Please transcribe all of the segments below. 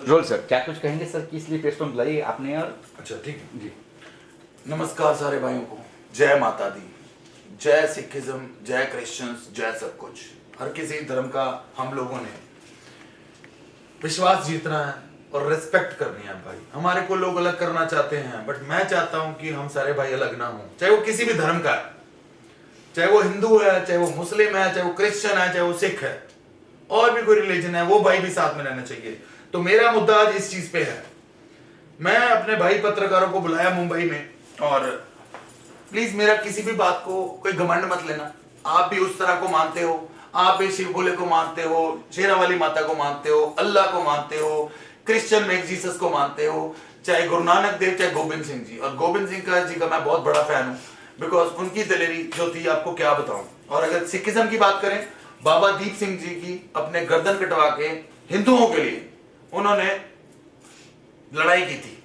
Role sir, क्या कुछ कहेंगे सर कि इसलिए प्रेस कॉन्फ्रेंस बुलाई आपने? और अच्छा ठीक है जी, नमस्कार सारे भाइयों को। जय माता दी, जय सिखिज्म, जय क्रिश्चियंस, जय सब कुछ। हर किसी धर्म का हम लोगों ने विश्वास जीतना है और रिस्पेक्ट करनी है भाई। हमारे को लोग अलग करना चाहते हैं, बट मैं चाहता हूं कि हम सारे भाई अलग ना हो, चाहे वो किसी भी धर्म का है, चाहे वो हिंदू है, चाहे वो मुस्लिम है, चाहे वो क्रिश्चियन है, चाहे वो सिख है, और भी कोई रिलीजन है, वो भाई भी साथ में रहना चाहिए। तो मेरा मुद्दा आज इस चीज पे है। मैं अपने भाई पत्रकारों को बुलाया मुंबई में, और प्लीज मेरा किसी भी बात को कोई घमंड मत लेना। आप भी उस तरह को मानते हो, आप भी शिव भोले को मानते हो, शेरा वाली माता को मानते हो, अल्लाह को मानते हो, क्रिश्चियन में जीसस को मानते हो, चाहे गुरु नानक देव, चाहे गोविंद सिंह जी। और गोविंद सिंह जी का मैं बहुत बड़ा फैन हूं, बिकॉज उनकी दिलेरी जो थी आपको क्या बताऊं। और अगर सिखिज्म की बात करें, बाबा दीप सिंह जी की अपने गर्दन कटवा के हिंदुओं के लिए उन्होंने लड़ाई की थी,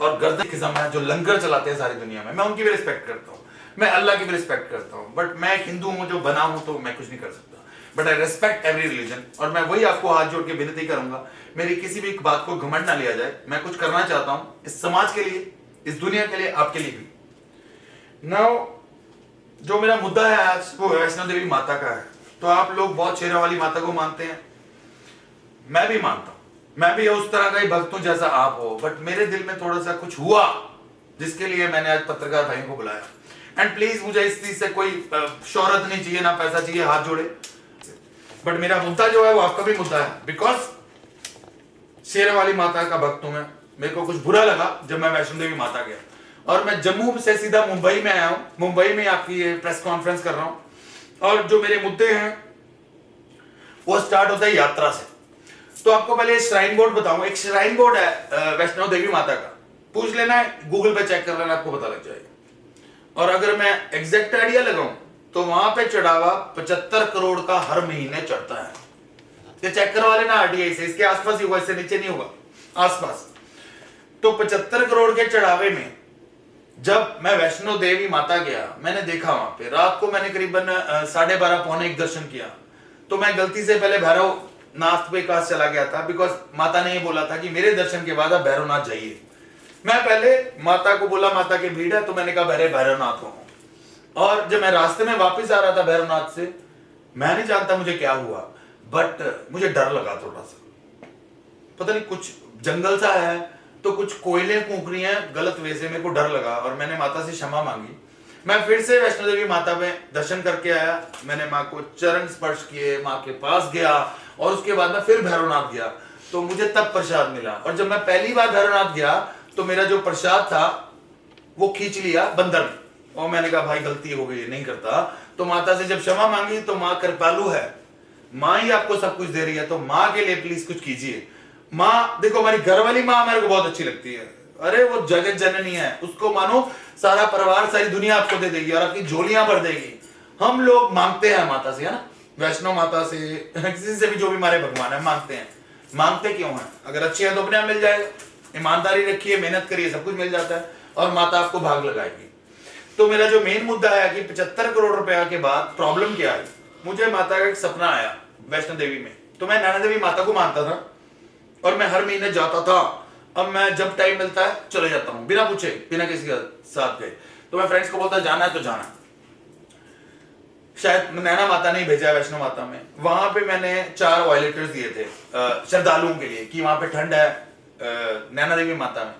और गर्दन सिखिज्म है जो लंगर चलाते हैं सारी दुनिया में। मैं उनकी भी रिस्पेक्ट करता हूँ, मैं अल्लाह की भी रिस्पेक्ट करता हूँ, बट मैं एक हिंदू हूँ जो बना हूँ, तो मैं कुछ नहीं कर सकता। But I respect every religion, और मैं वही आपको हाथ जोड़ के विनती करूंगा, मेरी किसी भी बात को घमंड ना लिया जाए। मैं कुछ करना चाहता हूँ इस समाज के लिए, इस दुनिया के लिए, आपके लिए भी। नाउ जो मेरा मुद्दा है आज, वो वैष्णो देवी माता का है। तो आप लोग बहुत शेरा वाली माता को मानते हैं, मैं भी मानता हूं, मैं भी उस तरह का ही भक्त हूं जैसा आप हो, बट मेरे दिल में थोड़ा सा कुछ हुआ जिसके लिए मैंने आज पत्रकार भाइयों को बुलाया। एंड प्लीज मुझे इस चीज से कोई शोहरत नहीं चाहिए, ना पैसा चाहिए, हाथ जोड़े। बट मेरा मुद्दा जो है वो आपका भी मुद्दा है, बिकॉज शेरा वाली माता का भक्त हूं मैं। मेरे को कुछ बुरा लगा जब मैं वैष्णो देवी माता गया, और मैं जम्मू से सीधा मुंबई में आया हूं, मुंबई में आपकी ये प्रेस कॉन्फ्रेंस कर रहा हूं। और जो मेरे मुद्दे हैं वो स्टार्ट होता है यात्रा से। तो आपको पहले श्राइन बोर्ड बताऊं। एक श्राइन बोर्ड है वैष्णो देवी माता का, पूछ लेना है, गूगल पे चेक कर लेना, आपको पता लग जाएगा। और अगर मैं एग्जैक्ट आइडिया लगाऊं तो वहां पे चढ़ावा 75 करोड़ का हर महीने चढ़ता है। ये चेक करवा लेना आरटीआई से, इसके आसपास ही होगा, इससे नीचे नहीं होगा, आसपास। तो 75 करोड़ के चढ़ावे में जब मैं वैष्णो देवी माता गया, मैंने देखा वहां पे रात को मैंने करीबन 12:30 पौने 1 दर्शन किया। तो मैं गलती से पहले भैरव नाथ पे पास चला गया था, बिकॉज माता ने ये बोला था कि मेरे दर्शन के बाद आप भैरवनाथ जाइए। मैं पहले माता को बोला माता की भीड़ है, तो मैंने कहा भैरवनाथ हूं। और जब मैं रास्ते में वापस आ रहा था भैरवनाथ से, मैं नहीं जानता मुझे क्या हुआ, बट मुझे डर लगा थोड़ा सा। पता नहीं कुछ जंगल सा है, तो कुछ कोयले कूक रही हैं गलत वे से, मेरे को डर लगा और मैंने माता से क्षमा मांगी। मैं फिर से वैष्णो देवी माता में दर्शन करके आया, मैंने माँ को चरण स्पर्श किए, माँ के पास गया, और उसके बाद मैं फिर भैरवनाथ गया। तो मुझे तब प्रसाद मिला, और जब मैं पहली बार भैरवनाथ गया तो मेरा जो प्रसाद था वो खींच लिया बंदर ने, और मैंने कहा भाई गलती हो गई, नहीं करता। तो माता से जब क्षमा मांगी, तो माँ कृपालु है, माँ ही आपको सब कुछ दे रही है, तो माँ के लिए प्लीज कुछ कीजिए। माँ देखो, हमारी घर वाली माँ मेरे को बहुत अच्छी लगती है, अरे वो जगत जननी है, उसको मानो सारा परिवार, सारी दुनिया आपको दे देगी और आपकी झोलियां भर देगी। हम लोग मांगते हैं माता से, है ना, वैष्णो माता से, किसी से भी, जो भी हमारे भगवान है, मांगते हैं। मांगते क्यों हैं? अगर अच्छे हैं तो अपने आप मिल जाएगा। ईमानदारी रखिए, मेहनत करिए, सब कुछ मिल जाता है, और माता आपको भाग लगाएगी। तो मेरा जो मेन मुद्दा है कि 75 करोड़ रुपया के बाद प्रॉब्लम क्या है। मुझे माता का एक सपना आया वैष्णो देवी में। तो मैं नैना देवी माता को मानता था और मैं हर महीने जाता था। अब मैं जब टाइम मिलता है चले जाता हूं, बिना पूछे, बिना किसी के साथ गए। तो मैं फ्रेंड्स को बोलता जाना है तो जाना। शायद नैना माता ने भेजा है वैष्णो माता में। वहां पे मैंने 4 वायलेटर्स दिए थे श्रद्धालुओं के लिए कि वहां पे ठंड है नैना देवी माता में।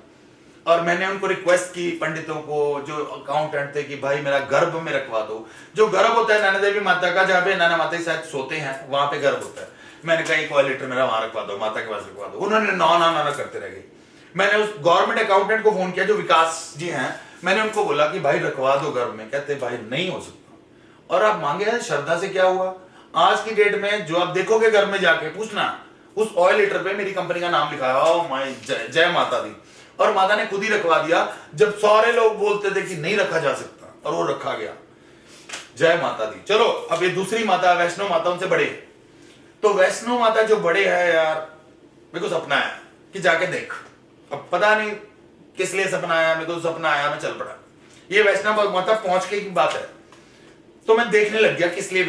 और मैंने उनको रिक्वेस्ट की, पंडितों को, जो अकाउंटेंट थे, कि भाई मेरा गर्भ में रखवा दो। जो गर्भ होता है नैना देवी माता का, जहाँ पे नैना माता शायद सोते हैं, वहां पे गर्भ होता है। मैंने कहा एक वायलेटर मेरा वहां रखवा दो, माता के पास रखवा दो। उन्होंने ना करते रह गए। मैंने उस गवर्नमेंट अकाउंटेंट को फोन किया जो विकास जी हैं, मैंने उनको बोला कि भाई रखवा दो गर्भ में। कहते भाई नहीं हो सकता। और आप मांगे हैं श्रद्धा से, क्या हुआ आज की डेट में, जो आप देखोगे घर में जाके पूछना, उस ऑयल लीटर पे मेरी कंपनी का नाम लिखा है। ओ माय जय माता दी। और माता ने खुद ही रखवा दिया, जब सारे लोग बोलते थे कि नहीं रखा जा सकता, और वो रखा गया। जय माता दी। चलो अब ये दूसरी माता वैष्णो माता, उनसे बड़े। तो वैष्णो माता जो बड़े है यार, मेरे को सपना है कि जाके देख। अब पता नहीं किस लिए सपना आया, मेरे को सपना आया, मैं चल पड़ा। ये वैष्णो माता पहुंच के की बात है। तो मैं देखने लग गया किस लिए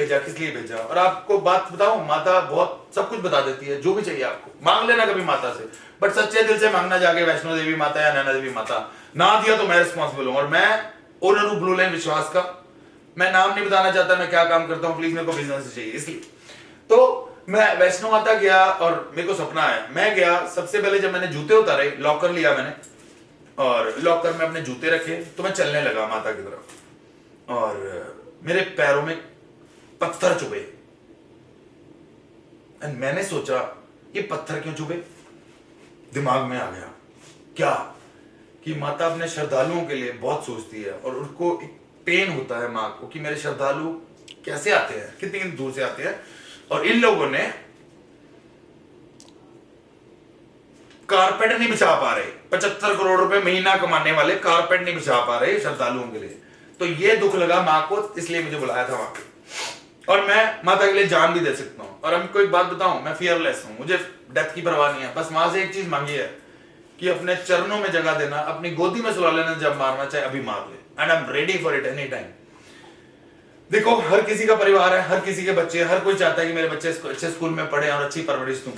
भेजा। और आपको बात बताऊं, माता बहुत सब कुछ बता देती है, जो भी चाहिए आपको मांग लेना कभी माता से, बट सच्चे दिल से मांगना, जाके वैष्णो देवी माता या नैना देवी माता। ना दिया तो मैं रिस्पॉन्सिबल हूं। और मैं ओनर हूं ब्लू लाइन विश्वास का। मैं नाम नहीं बताना चाहता मैं क्या काम करता हूं, प्लीज मेरे को बिजनेस चाहिए इसलिए। तो मैं वैष्णो माता गया और मेरे को सपना है, मैं गया सबसे पहले जब मैंने जूते उतारे, लॉकर लिया मैंने और लॉकर में अपने जूते रखे, तो मैं चलने लगा माता की तरफ और मेरे पैरों में पत्थर चुभे। एंड मैंने सोचा ये पत्थर क्यों चुभे, दिमाग में आ गया क्या कि माता अपने श्रद्धालुओं के लिए बहुत सोचती है और उनको एक पेन होता है मां को कि मेरे श्रद्धालु कैसे आते हैं, कितनी दूर से आते हैं, और इन लोगों ने कारपेट नहीं बिछा पा रहे, 75 करोड़ रुपए महीना कमाने वाले कारपेट नहीं बिछा पा रहे श्रद्धालुओं के लिए। तो ये दुख लगा मां को, इसलिए मुझे बुलाया था वहां पे। और मैं माता के लिए जान भी दे सकता हूं। और हमको एक बात बताऊं, मैं फियरलेस हूं, मुझे डेथ की परवाह नहीं है। बस मां से एक चीज मांगी है कि अपने चरणों में जगह देना, अपनी गोदी में सुला लेना, जब मारना चाहे अभी मार ले, and I am ready for it any time. देखो हर किसी का परिवार है, हर किसी के बच्चे, हर कोई चाहता है कि मेरे बच्चे अच्छे स्कूल में पढ़े और अच्छी परवरिश दूं,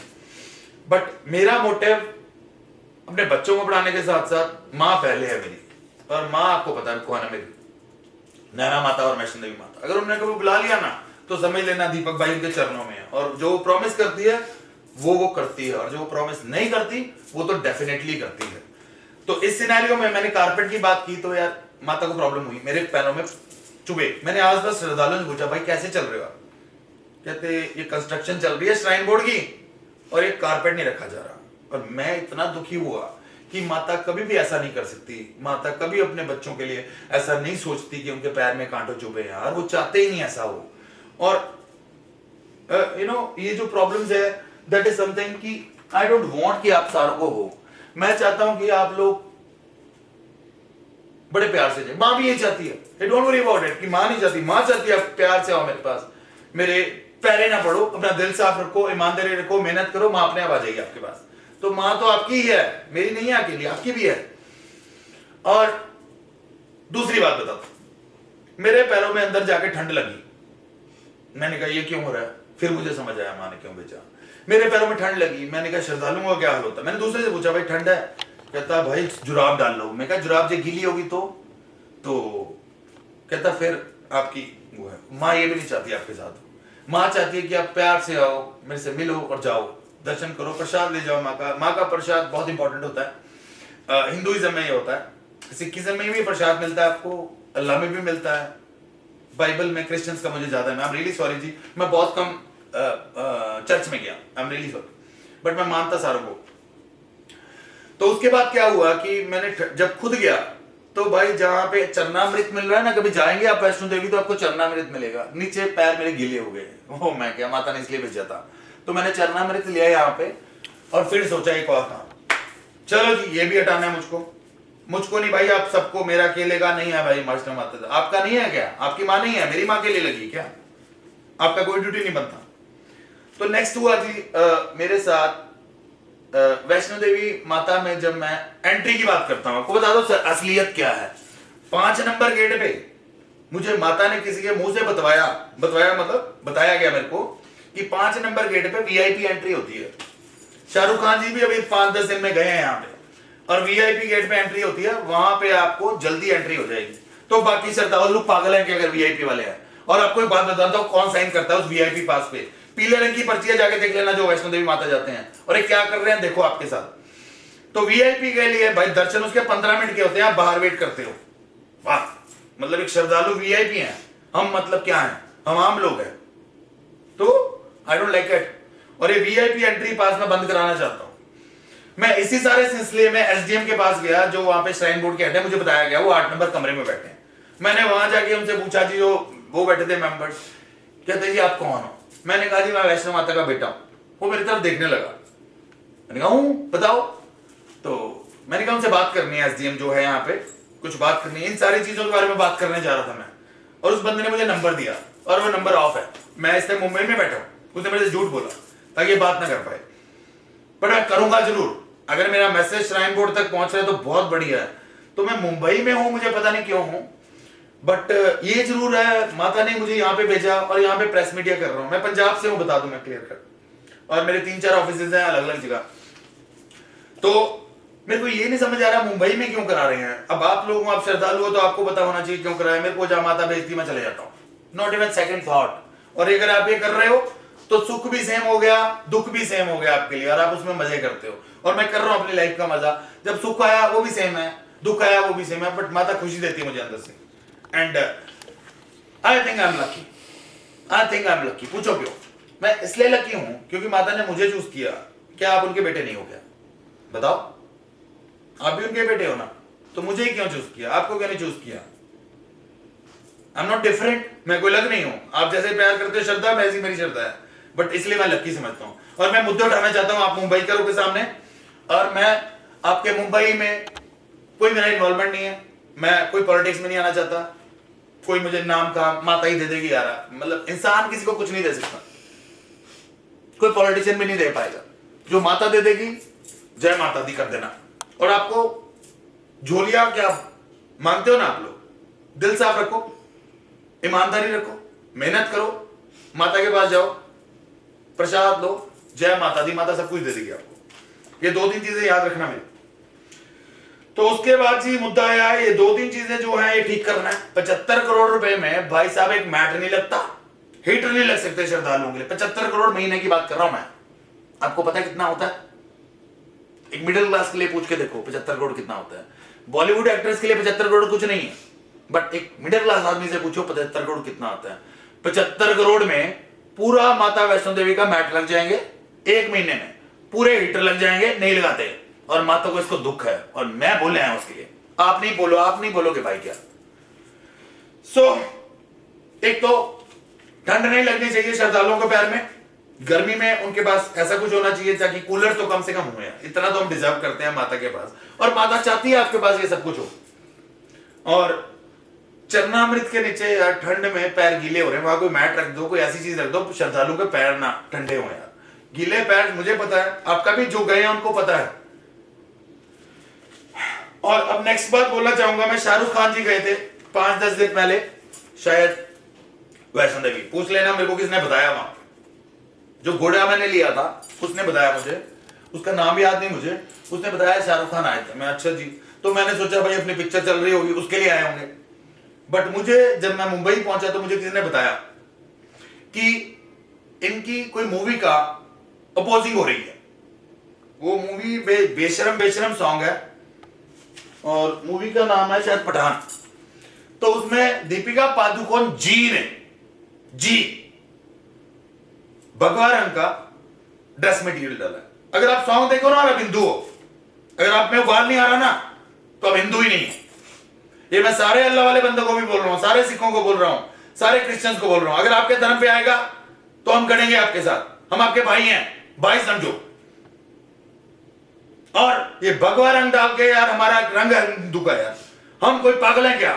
बट मेरा मोटिव अपने बच्चों को पढ़ाने के साथ साथ मां पहले है मेरी। और मां आपको पता है कौन है मेरी, नैना माता और वैष्णो देवी माता। अगर उन्होंने कभी बुला लिया ना तो समझ लेना दीपक भाई उनके चरणों में है, और जो प्रॉमिस करती है वो करती है, और जो प्रॉमिस नहीं करती वो तो डेफिनेटली करती है। तो इस सिनेरियो में मैंने कारपेट की बात की तो यार माता को प्रॉब्लम हुई, मेरे पैरों में चुभे। मैंने आज बस श्रद्धालुओं से पूछा भाई कैसे चल रहे हो आप, कहते ये कंस्ट्रक्शन चल रही है श्राइन बोर्ड की और ये कारपेट नहीं रखा जा रहा। और मैं इतना दुखी हुआ कि माता कभी भी ऐसा नहीं कर सकती, माता कभी अपने बच्चों के लिए ऐसा नहीं सोचती कि उनके पैर में कांटो चुभे, यार वो चाहते ही नहीं ऐसा हो। और ये जो प्रॉब्लम्स है दैट इज समथिंग कि आई डोंट वांट कि आप सारों को हो। मैं चाहता हूं कि आप लोग बड़े प्यार से जाए। मां भी ये चाहती है, डोंट वरी अबाउट इट, कि मां नहीं चाहती, मां चाहती है आप प्यार से आओ मेरे पास, मेरे पैरे ना पड़ो, अपना दिल साफ रखो, ईमानदारी रखो, मेहनत करो, मां अपने आप आ जाएगी आपके पास। तो मां तो आपकी ही है, मेरी नहीं है अकेली, आपकी भी है। और दूसरी बात बताओ, मेरे पैरों में अंदर जाके ठंड लगी। मैंने कहा ये क्यों हो रहा है, फिर मुझे समझ आया मां ने क्यों भेजा। मेरे पैरों में ठंड लगी, मैंने कहा श्रद्धालुओं का क्या हाल होता है। मैंने दूसरे से पूछा भाई ठंड है, कहता भाई जुराब डाल लो। मैं कहा जुराब जो गीली होगी तो कहता फिर आपकी वो है। माँ ये भी नहीं चाहती आपके साथ, माँ चाहती है कि आप प्यार से आओ, मेरे से मिलो और जाओ, दर्शन करो, प्रसाद ले जाओ। माँ का प्रसाद बहुत इंपॉर्टेंट होता है। हिंदुइज्म में ये होता है, सिखिज्म में भी प्रसाद मिलता है आपको, अल्लाह में भी मिलता है, बाइबल में, क्रिश्चियंस का मुझे ज्यादा है। आई एम रियली सॉरी जी, मैं बहुत कम चर्च में गया, I am really sorry, but मैं मानता सारों को। तो उसके बाद क्या हुआ कि मैंने जब खुद गया तो भाई जहां पे चरणामृत मिल रहा है ना, कभी जाएंगे आप वैष्णो देवी तो आपको चरणामृत मिलेगा। नीचे पैर मेरे गीले हो गए, ओ मैं क्या, माता ने इसलिए भेजा था। तो मैंने चरणामृत लिया यहाँ पे और फिर सोचा एक और काम, चलो जी ये भी हटाना है मुझको नहीं भाई, आप सबको, मेरा अकेले का नहीं है भाई। वैष्णो माता आपका नहीं है क्या, आपकी माँ नहीं है, मेरी माँ के लिए लगी क्या, आपका कोई ड्यूटी नहीं बनता। तो नेक्स्ट हुआ जी मेरे साथ वैष्णो देवी माता में जब मैं एंट्री की बात करता हूं, आपको बता दो सर असलियत क्या है। 5 नंबर गेट पे मुझे माता ने किसी के मुंह से बतवाया मतलब बताया गया मेरे को कि 5 नंबर गेट पे वीआईपी एंट्री होती है। शाहरुख खान जी भी अभी 5-10 दिन में गए हैं यहाँ पे, और वीआईपी गेट पे एंट्री होती है, वहां पे आपको जल्दी एंट्री हो जाएगी। तो बाकी श्रद्धालु लोग पागल हैं कि अगर वीआईपी वाले हैं। और आपको एक बात बताता हूं कौन साइन करता है उस वीआईपी पास पे, पीले रंग की पर्ची है, जाके देख लेना जो वैष्णो देवी माता जाते हैं। और ये क्या कर रहे हैं देखो आपके साथ। तो वीआईपी के लिए भाई दर्शन उसके 15 मिनट के होते हैं, आप बाहर वेट करते हो। वाह, मतलब एक श्रद्धालु वीआईपी हैं, हम मतलब क्या हैं, हम आम लोग हैं। तो आई डोंट लाइक इट। और ये वीआईपी एंट्री पास मैं बंद कराना चाहता हूं। मैं इसी सारे सिलसिले में एसडीएम के पास गया, जो वहां पे श्राइन बोर्ड के हेड है, मुझे बताया गया वो 8 नंबर कमरे में बैठे हैं। मैंने वहां जाके उनसे पूछा जी, जो वो बैठे थे मेंबर्स, कहते जी आप कौन हो। मैंने कहा जी मैं वैष्णो माता का बेटा हूं। वो मेरी तरफ देखने लगा, मैंने कहा हूं बताओ। तो मैंने कहा उनसे बात करनी है, एसडीएम जो है यहाँ पे, कुछ बात करनी है, इन सारी चीजों के बारे में बात करने जा रहा था मैं। और उस बंदे ने मुझे नंबर दिया और वो नंबर ऑफ है। मैं इस टाइम मुंबई में बैठा हूं, उसने मेरे से झूठ बोला ताकि ये बात ना कर पाए, पर मैं करूंगा जरूर। अगर मेरा मैसेज श्राइन बोर्ड तक पहुंच रहा है तो बहुत बढ़िया है। तो मैं मुंबई में हूं, मुझे पता नहीं क्यों हूं, बट ये जरूर है, माता ने मुझे यहाँ पे भेजा और यहाँ पे प्रेस मीडिया कर रहा हूँ। मैं पंजाब से हूँ, बता दूं मैं क्लियर कर, और मेरे 3-4 ऑफिस हैं अलग अलग जगह। तो मेरे को ये नहीं समझ आ रहा मुंबई में क्यों करा रहे हैं। अब आप लोग, आप श्रद्धालु हो तो आपको पता होना चाहिए क्यों कराया। मेरे को जहाँ माता भेजती मैं चले जाता हूँ, नॉट इवन सेकंड थॉट। और अगर आप ये कर रहे हो तो सुख भी सेम हो गया, दुख भी सेम हो गया आपके लिए, और आप उसमें मजे करते हो। और मैं कर रहा हूँ अपनी लाइफ का मजा। जब सुख आया वो भी सेम है, दुख आया वो भी सेम है, बट माता खुशी देती है मुझे अंदर से। And I think I am lucky, I think I am lucky. पूछो क्यों? मैं इसलिए लकी हूं क्योंकि माता ने मुझे चूज किया। क्या आप उनके बेटे नहीं हो क्या? बताओ, आप भी उनके बेटे हो ना, तो मुझे ही क्यों चूज किया? आपको क्यों नहीं चूज किया? आई एम नॉट डिफरेंट, मैं कोई अलग नहीं हूं। आप जैसे प्यार करते हो श्रद्धा, वैसी मेरी श्रद्धा है, बट इसलिए मैं लकी समझता हूं। और मैं मुद्दे उठाना चाहता हूं आप मुंबई करो के सामने, और मैं आपके मुंबई में कोई मेरा इन्वॉल्वमेंट नहीं है, मैं कोई पॉलिटिक्स में नहीं आना चाहता। कोई मुझे नाम का माता ही दे देगी यार, मतलब इंसान किसी को कुछ नहीं दे सकता, कोई पॉलिटिशियन भी नहीं दे पाएगा। जो माता दे देगी, जय माता दी कर देना। और आपको झोलिया क्या मांगते हो ना आप लोग, दिल साफ रखो, ईमानदारी रखो, मेहनत करो, माता के पास जाओ, प्रसाद लो, जय माता दी, माता सब कुछ दे देगी आपको। ये 2-3 चीजें याद रखना मेरी। तो उसके बाद जी मुद्दा आया, ये 2-3 चीजें जो है ये ठीक करना है। 75 करोड़ रुपए में भाई साहब एक मैटर नहीं लगता, हीटर नहीं लग सकते श्रद्धालुओं के लिए। 75 करोड़ महीने की बात कर रहा हूं मैं। आपको पता है कितना होता है? एक मिडिल क्लास के लिए पूछ के देखो 75 करोड़ कितना होता है। बॉलीवुड एक्ट्रेस के लिए 75 करोड़ कुछ नहीं है, बट एक मिडिल क्लास आदमी से पूछो 75 करोड़ कितना होता है। 75 करोड़ में पूरा माता वैष्णो देवी का मैट लग जाएंगे, 1 महीने में पूरे हीटर लग जाएंगे, नहीं लगाते। और माता को इसको दुख है, और मैं बोले हैं उसके लिए। आप नहीं बोलो, आप नहीं बोलोगे भाई क्या? एक तो ठंड नहीं लगनी चाहिए श्रद्धालुओं को पैर में, गर्मी में उनके पास ऐसा कुछ होना चाहिए ताकि कूलर तो कम से कम हो यार, इतना तो हम डिजर्व करते हैं माता के पास, और माता चाहती है आपके पास ये सब कुछ हो। और चरणामृत के नीचे यार ठंड में पैर गीले हो रहे हैं, वहां कोई मैट रख दो, कोई ऐसी चीज रख दो, श्रद्धालुओं के पैर ना ठंडे हो यार। गीले पैर मुझे पता है, आपका भी जो गए हैं उनको पता है। और अब नेक्स्ट बात बोलना चाहूंगा मैं, शाहरुख खान जी गए थे 5-10 दिन पहले शायद वैष्णो देवी। पूछ लेना मेरे को किसने बताया, वहां जो घोड़ा मैंने लिया था उसने बताया मुझे, उसका नाम याद नहीं मुझे, उसने बताया शाहरुख खान आए थे। मैं अच्छा जी, तो मैंने सोचा भाई अपनी पिक्चर चल रही होगी उसके लिए आए होंगे। बट मुझे जब मैं मुंबई पहुंचा तो मुझे किसी ने बताया कि इनकी कोई मूवी का अपोजिंग हो रही है। वो मूवी बेशरम बेशरम सॉन्ग है, और मूवी का नाम है शायद पठान। तो उसमें दीपिका पादुकोण जी भगवा रंग का ड्रेस मटेरियल डाला है। अगर आप सॉन्ग देखो ना, आप हिंदू हो, अगर आप में उबाल नहीं आ रहा ना, तो आप हिंदू ही नहीं है। ये मैं सारे अल्लाह वाले बंदों को भी बोल रहा हूं, सारे सिखों को बोल रहा हूं, सारे क्रिश्चियंस को बोल रहा हूं। अगर आपके धर्म पे आएगा तो हम करेंगे आपके साथ, हम आपके भाई हैं, भाई समझो। और ये भगवा रंग डाल के यार, हमारा रंग है हिंदू का यार, हम कोई पागल है क्या?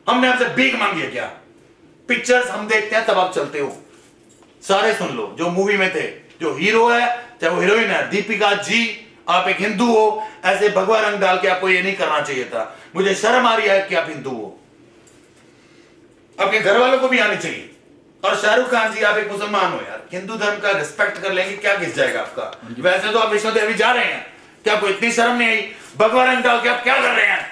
हमने आपसे भीख मांगी है क्या? पिक्चर्स हम देखते हैं तब आप चलते हो, सारे सुन लो जो मूवी में थे, जो हीरो है चाहे वो हीरोइन है, दीपिका जी आप एक हिंदू हो, ऐसे भगवा रंग डाल के आपको ये नहीं करना चाहिए था। मुझे शर्म आ रही है कि आप हिंदू हो, आपके घर वालों को भी आनी चाहिए। और शाहरुख खान जी आप एक मुसलमान हो यार, हिंदू धर्म का रिस्पेक्ट कर लेंगे, क्या घिस जाएगा आपका? वैसे तो आप वैष्णो देवी जा रहे हैं, क्या आपको इतनी शर्म नहीं आई? भगवा रंग डाल के आप क्या कर रहे हैं?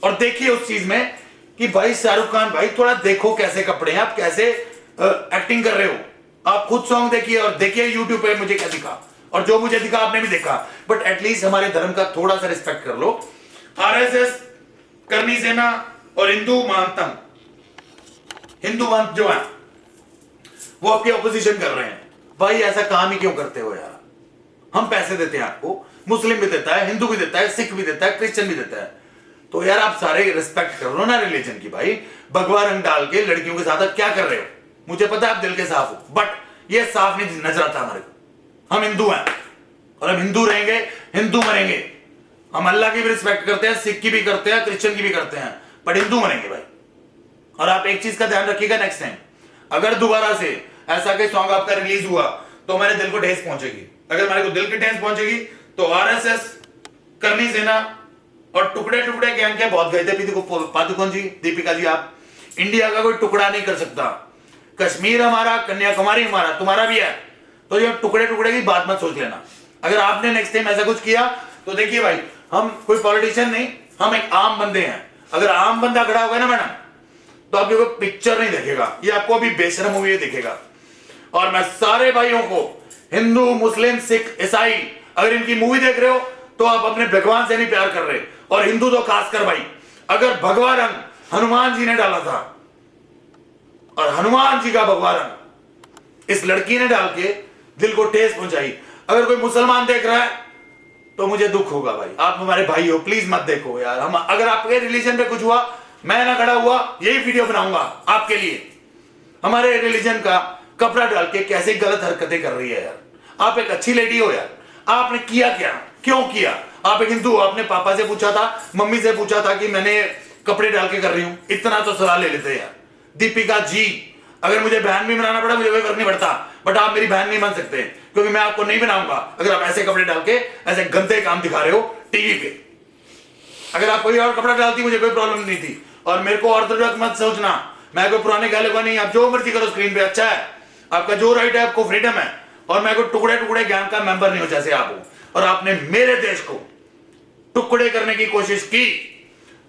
और देखिए उस चीज में कि भाई शाहरुख खान भाई थोड़ा देखो कैसे कपड़े हैं, आप कैसे एक्टिंग कर रहे हो। आप खुद सॉन्ग देखिए और देखिए यूट्यूब पे मुझे क्या दिखा, और जो मुझे दिखा आपने भी देखा। बट एटलीस्ट हमारे धर्म का थोड़ा सा रिस्पेक्ट कर लो। आरएसएस, करनी सेना और हिंदू महानतम, हिंदू महंत जो है वो आपकी ऑपोजिशन कर रहे हैं। भाई ऐसा काम ही क्यों करते हो यार? हम पैसे देते हैं आपको, मुस्लिम भी देता है, हिंदू भी देता है, सिख भी देता है, क्रिश्चियन भी देता है, तो यार आप सारे रिस्पेक्ट कर लो ना रिलीजन की। भाई भगवा रंग डाल के लड़कियों के साथ आप क्या कर रहे हो? मुझे पता है आप दिल के साफ हो, बट ये साफ नहीं नजर आता हमारे को। हम हिंदू हैं और हम हिंदू रहेंगे, हिंदू मरेंगे। हम अल्लाह की भी रिस्पेक्ट करते हैं, सिख की भी करते हैं, क्रिश्चियन की भी करते हैं, बट हिंदू मरेंगे भाई। और आप एक चीज का ध्यान रखिएगा, नेक्स्ट टाइम अगर दोबारा से ऐसा कोई सॉन्ग आपका रिलीज हुआ तो मेरे दिल को ठेस पहुंचेगी। अगर मेरे को दिल की ठेस पहुंचेगी तो आरएसएस, करनी सेना और टुकड़े टुकड़े गैंग के बहुत गए थे। पादुकोण जी, दीपिका जी, आप इंडिया का कोई टुकड़ा नहीं कर सकता। कश्मीर हमारा, कन्याकुमारी हमारा, तुम्हारा भी है। तो ये टुकड़े टुकड़े की बात मत सोच लेना। अगर आपने नेक्स्ट टाइम ऐसा कुछ किया तो देखिए भाई, हम कोई पॉलिटिशियन नहीं, हम एक आम बंदे हैं। अगर आम बंदा खड़ा होगा ना मैडम, तो आपको कोई पिक्चर नहीं देखेगा, ये आपको अभी बेशरम मूवी दिखेगा। और मैं सारे भाइयों को, हिंदू, मुस्लिम, सिख, ईसाई, अगर इनकी मूवी देख रहे हो तो आप अपने भगवान से नहीं प्यार कर रहे। और हिंदू तो खासकर भाई, अगर भगवा रंग हनुमान जी ने डाला था और हनुमान जी का भगवा रंग इस लड़की ने डाल के दिल को ठेस पहुंचाई, अगर कोई मुसलमान देख रहा है तो मुझे दुख होगा भाई। आप हमारे भाई हो, प्लीज मत देखो यार। हम अगर आपके रिलीजन पे कुछ हुआ, मैं ना खड़ा हुआ, यही वीडियो बनाऊंगा आपके लिए। हमारे रिलीजन का कपड़ा डाल के कैसे गलत हरकतें कर रही है यार। आप एक अच्छी लेडी हो यार, आपने किया क्या, क्यों किया? आप एक हिंदू हो, आपने पापा से पूछा था, मम्मी से पूछा था कि मैंने कपड़े डाल के कर रही हूं? इतना तो सलाह ले लेते यार। दीपिका जी, अगर मुझे बहन भी बनाना पड़ा, मुझे कोई फर्क नहीं पड़ता, बट आप मेरी बहन नहीं बन सकते, क्योंकि मैं आपको नहीं बनाऊंगा अगर आप ऐसे कपड़े डाल के ऐसे गंदे काम दिखा रहे हो टीवी पे। अगर आप कोई और कपड़ा डालती मुझे कोई प्रॉब्लम नहीं थी। और मेरे को ऑर्थोडॉक्स मत सोचना, मैं कोई पुराने गाले का नहीं। आप जो मर्जी करो स्क्रीन पे, अच्छा है, आपका जो राइट है, आपको फ्रीडम है। और मैं कोई टुकड़े टुकड़े ज्ञान का मेंबर नहीं हो जैसे आप हो। और आपने मेरे देश को टुकड़े करने की कोशिश की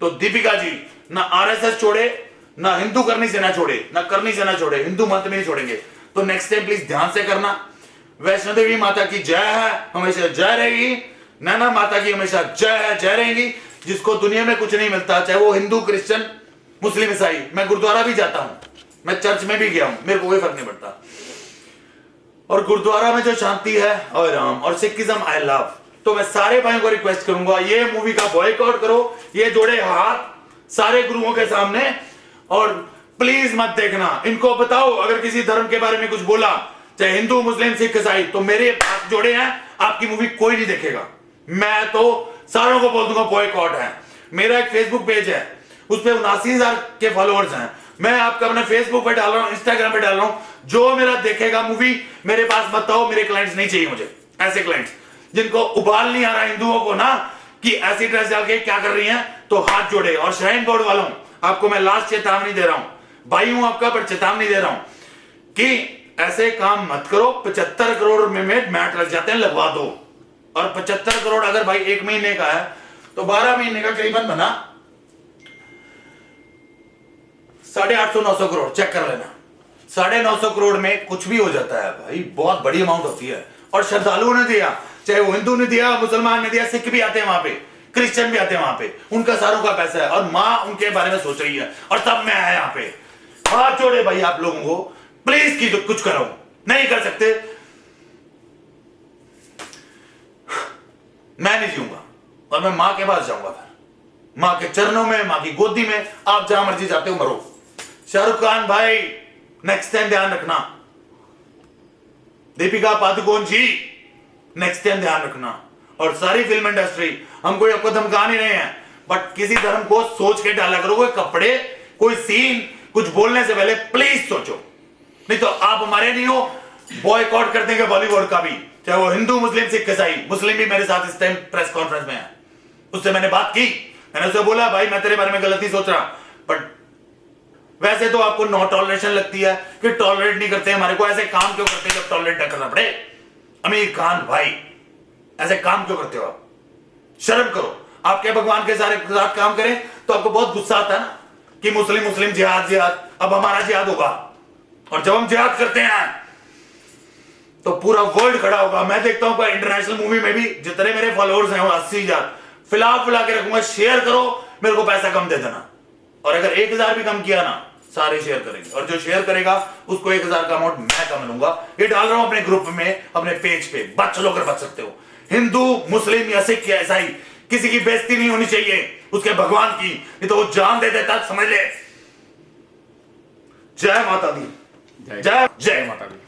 तो दीपिका जी ना आरएसएस छोड़े, ना हिंदू करनी से ना छोड़े, ना करनी से ना छोड़े, हिंदू मत में नहीं छोड़ेंगे। तो नेक्स्ट टाइम प्लीज ध्यान से करना। वैष्णो देवी माता की जय है, हमेशा जय रहेगी। नैना माता की हमेशा जय है, जय रहेगी। जिसको दुनिया में कुछ नहीं मिलता, चाहे वो हिंदू, क्रिश्चियन, मुस्लिम, ईसाई। मैं गुरुद्वारा भी जाता हूं, मैं चर्च में भी गया हूं, मेरे को कोई फर्क नहीं पड़ता। और गुरुद्वारा में जो शांति है और राम, और सिखिज्म आई लव। तो मैं सारे भाइयों को रिक्वेस्ट करूंगा, ये मूवी का बॉयकॉट करो, ये जोड़े हाथ सारे गुरुओं के सामने, और प्लीज मत देखना। इनको बताओ अगर किसी धर्म के बारे में कुछ बोला, चाहे हिंदू, मुस्लिम, सिख, ईसाई, तो मेरे हाथ जोड़े हैं, आपकी मूवी कोई नहीं देखेगा। मैं तो सारों को बोल दूंगा बॉयकॉट है। मेरा एक फेसबुक पेज है, उस पर 79,000 के फॉलोअर्स हैं। मैं आपका अपना फेसबुक पे डाल रहा हूं, इंस्टाग्राम पे डाल रहा हूं। जो मेरा देखेगा मूवी, मेरे पास मत आओ, मेरे क्लाइंट्स नहीं चाहिए मुझे। ऐसे क्लाइंट्स जिनको उबाल नहीं आ रहा हिंदुओं को ना कि ऐसी ड्रेस डाल के क्या कर रही हैं, तो हाथ जोड़े। और श्राइन बोर्ड वालों, आपको मैं लास्ट चेतावनी दे रहा हूं, भाई हूं आपका, पर चेतावनी दे रहा हूं कि ऐसे काम मत करो। 75 करोड़ में मैट लग जाते हैं, लगवा दो। और 75 करोड़ अगर भाई 1 महीने का है तो 12 महीने का करीबन बना 850-900 करोड़। चेक कर लेना, 950 करोड़ में कुछ भी हो जाता है भाई, बहुत बड़ी अमाउंट होती है। और श्रद्धालुओं ने दिया, चाहे वो हिंदू ने दिया, मुसलमान ने दिया, सिख भी आते हैं वहां पे, क्रिश्चियन भी आते हैं वहां पे, उनका सारों का पैसा है। और मां उनके बारे में सोच रही है, और तब मैं आया यहाँ पे। हाथ जोड़े भाई आप लोगों को, प्लीज की कुछ करो। नहीं कर सकते, मैं नहीं जीऊंगा। और मैं मां के पास जाऊंगा, फिर मां के चरणों में, मां की गोदी में, आप जहां मर्जी जाते हो मरो। शाहरुख खान भाई, नेक्स्ट टाइम ध्यान रखना। दीपिका पादुकोण जी, नेक्स्ट टाइम ध्यान रखना। और सारी फिल्म इंडस्ट्री, हम कोई आपको धमका नहीं रहे हैं, बट किसी धर्म को सोच के डाला करो। कोई कपड़े, कोई सीन, कुछ बोलने से पहले प्लीज सोचो, नहीं तो आप हमारे नहीं हो। बॉयकॉट कर देंगे बॉलीवुड का भी, चाहे वो हिंदू, मुस्लिम, सिख, ईसाई। मुस्लिम भी मेरे साथ इस टाइम प्रेस कॉन्फ्रेंस में है, उससे मैंने बात की। मैंने उससे बोला भाई मैं तेरे बारे में गलत नहीं सोच रहा, बट वैसे तो आपको नो टॉलरेशन लगती है कि टॉलरेट नहीं करते हमारे को। ऐसे काम क्यों करते हैं जब टॉलरेट ना करना पड़े? आमिर खान भाई, ऐसे काम क्यों करते हो आप? शर्म करो। आपके भगवान के साथ काम करें तो आपको बहुत गुस्सा आता है ना कि मुस्लिम मुस्लिम जिहाद जिहाद। अब हमारा जिहाद होगा, और जब हम जिहाद करते हैं तो पूरा वर्ल्ड खड़ा होगा। मैं देखता हूं इंटरनेशनल मूवी में भी जितने मेरे फॉलोअर्स हैं वो 80,000 फिला के रखूंगा। शेयर करो, मेरे को पैसा कम दे देना। और अगर 1,000 भी कम किया ना, सारे शेयर करेंगे, और जो शेयर करेगा उसको 1,000 का अमाउंट मैं कम लूंगा। ये डाल रहा हूं अपने ग्रुप में, अपने पेज पे। बच लो अगर बच सकते हो। हिंदू, मुस्लिम या सिख या ईसाई, किसी की बेइज्जती नहीं होनी चाहिए उसके भगवान की, नहीं तो वो जान दे देता, समझ ले। जय माता दी, जय माता दी।